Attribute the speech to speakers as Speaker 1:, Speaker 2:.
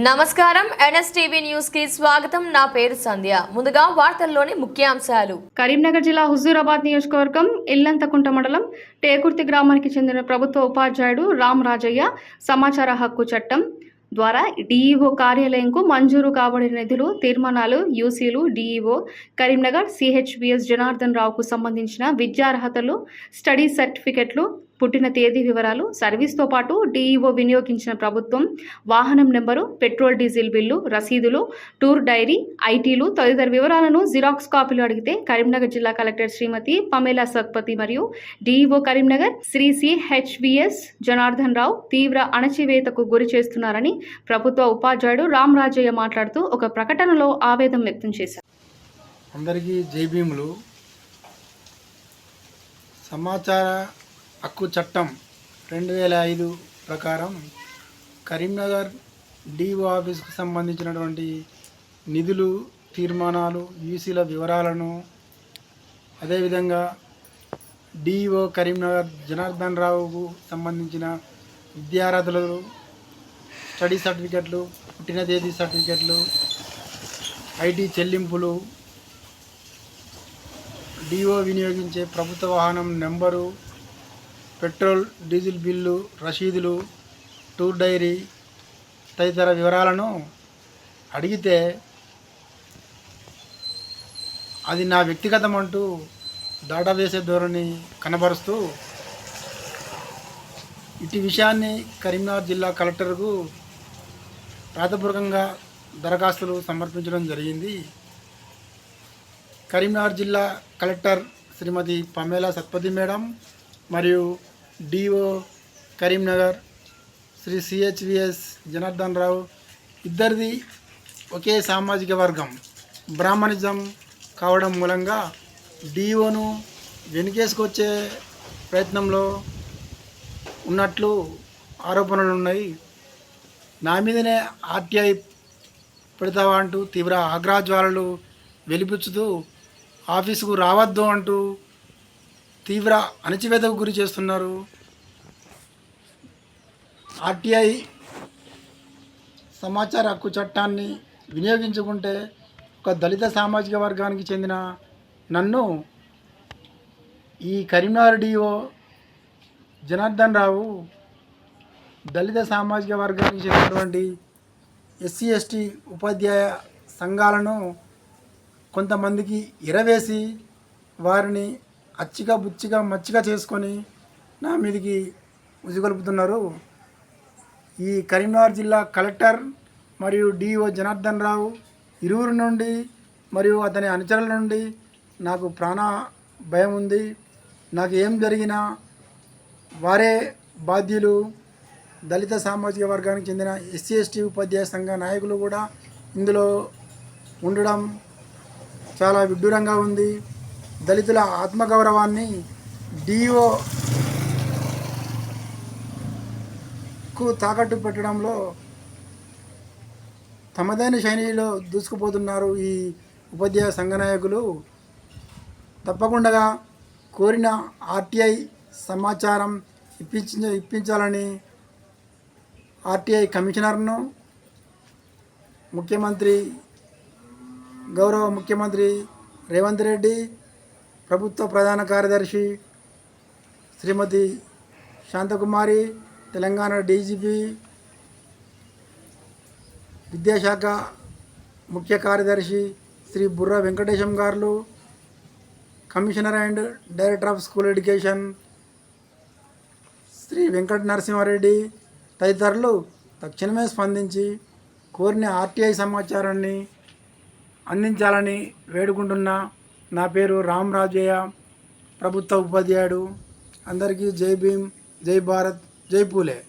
Speaker 1: నమస్కారం NSTV news కి స్వాగతం. నా పేరు సంధ్య. ముందుగా వార్తల్లోని ముఖ్యాంశాలు.
Speaker 2: కరీంనగర్ జిల్లా హుజూరాబాద్ నియోజకవర్గం ఇల్లంతకుంట మండలం టేకుర్తి గ్రామానికి చెందిన ప్రభుత్వ ఉపాధ్యాయుడు రామ్ రాజయ్య సమాచార హక్కు చట్టం ద్వారా డీఈఓ కార్యాలయంకు మంజూరు కాబడిన నిధులు, తీర్మానాలు, యూసీలు, డీఈఓ కరీంనగర్ సిహెచ్బిఎస్ జనార్దన్ రావుకు సంబంధించిన విద్యార్హతలు, స్టడీ సర్టిఫికెట్లు, పుట్టిన తేదీ వివరాలు, సర్వీస్తో పాటు డీఈఓ వినియోగించిన ప్రభుత్వం వాహనం నెంబరు, పెట్రోల్ డీజిల్ బిల్లు, రసీదులు, టూర్ డైరీ, ఐటీలు తదితర వివరాలను జిరాక్స్ కాపీలు అడిగితే కరీంనగర్ జిల్లా కలెక్టర్ శ్రీమతి పమేలా సత్పతి మరియు డీఈఓ కరీంనగర్ శ్రీ సిహెచ్బిఎస్ జనార్దన్ రావు తీవ్ర అణచివేతకు గురి చేస్తున్నారని ప్రభుత్వ ఉపాధ్యాయుడు రామ్ రాజయ్య మాట్లాడుతూ ఒక ప్రకటనలో ఆవేదన వ్యక్తం చేశారు.
Speaker 3: అందరికీ జై భీములు. సమాచార హక్కు చట్టం 2005 ప్రకారం కరీంనగర్ డిఓ ఆఫీస్కు సంబంధించినటువంటి నిధులు, తీర్మానాలు, యూసీల వివరాలను, అదేవిధంగా డిఓ కరీంనగర్ జనార్దన్ రావుకు సంబంధించిన విద్యార్హతలు, స్టడీ సర్టిఫికెట్లు, పుట్టిన తేదీ సర్టిఫికెట్లు, ఐటీ చెల్లింపులు, డిఓ వినియోగించే ప్రభుత్వ వాహనం నెంబరు, పెట్రోల్ డీజిల్ బిల్లు, రసీదులు, టూర్ డైరీ తదితర వివరాలను అడిగితే అది నా వ్యక్తిగతం అంటూ దాటా వేసే ధోరణి కనబరుస్తూ ఇటు విషయాన్ని కరీంనగర్ జిల్లా కలెక్టర్కు రాతపూర్వకంగా దరఖాస్తులు సమర్పించడం జరిగింది. కరీంనగర్ జిల్లా కలెక్టర్ శ్రీమతి పమేలా సత్పతి మేడం మరియు డిఓ కరీంనగర్ శ్రీ సిహెచ్విఎస్ జనార్దన్ రావు ఇద్దరిది ఒకే సామాజిక వర్గం బ్రాహ్మణిజం కావడం మూలంగా డిఓను వెనుకేసుకొచ్చే ప్రయత్నంలో ఉన్నట్లు ఆరోపణలు ఉన్నాయి. నా మీదనే ఆర్టీఐ పెడతావా అంటూ తీవ్ర ఆగ్రహజ్వాలలు వెలిపించుతూ ఆఫీసుకు రావద్దు అంటూ తీవ్ర అణచివేతకు గురి చేస్తున్నారు. ఆర్టీఐ సమాచార హక్కు చట్టాన్ని వినియోగించుకుంటే ఒక దళిత సామాజిక వర్గానికి చెందిన నన్ను ఈ కరీంనగర్ డిఓ జనార్దన్ రావు దళిత సామాజిక వర్గానికి చెందినటువంటి ఎస్సీ ఎస్టీ ఉపాధ్యాయ సంఘాలను కొంతమందికి ఎరవేసి వారిని అచ్చిగా బుచ్చిగా మచ్చిగా చేసుకొని నా మీదకి ఉసిగొలుపుతున్నారు. ఈ కరీంనగర్ జిల్లా కలెక్టర్ మరియు డిఓ జనార్దన్ రావు ఇరువురి నుండి మరియు అతని అనుచరుల నుండి నాకు ప్రాణ భయం ఉంది. నాకు ఏం జరిగినా వారే బాధ్యులు. దళిత సామాజిక వర్గానికి చెందిన ఎస్సీ ఎస్టీ ఉపాధ్యాయ సంఘ నాయకులు కూడా ఇందులో ఉండడం చాలా విడ్డూరంగా ఉంది. దళితుల ఆత్మగౌరవాన్ని డిఓకు తాకట్టు పెట్టడంలో తమదైన శైలిలో దూసుకుపోతున్నారు ఈ ఉపాధ్యాయ సంఘ నాయకులు. తప్పకుండా కోరిన ఆర్టీఐ సమాచారం ఇప్పించాలని ఆర్టీఐ కమిషనర్ను గౌరవ ముఖ్యమంత్రి రేవంత్ రెడ్డి, ప్రభుత్వ ప్రధాన కార్యదర్శి శ్రీమతి శాంతకుమారి, తెలంగాణ డీజీపీ, విద్యాశాఖ ముఖ్య కార్యదర్శి శ్రీ బుర్ర వెంకటేశం గారు, commissioner and director of school education Shri Venkata Narasimha Reddy తదితరులు తక్షణమే స్పందించి కోరిన ఆర్టీఐ సమాచారాన్ని అందించాలని వేడుకుంటున్నా. నా పేరు రామ్ రాజయ్య, ప్రభుత్వ ఉపాధ్యాయుడు. అందరికీ జై భీమ్, జై భారత్, జై పూలే.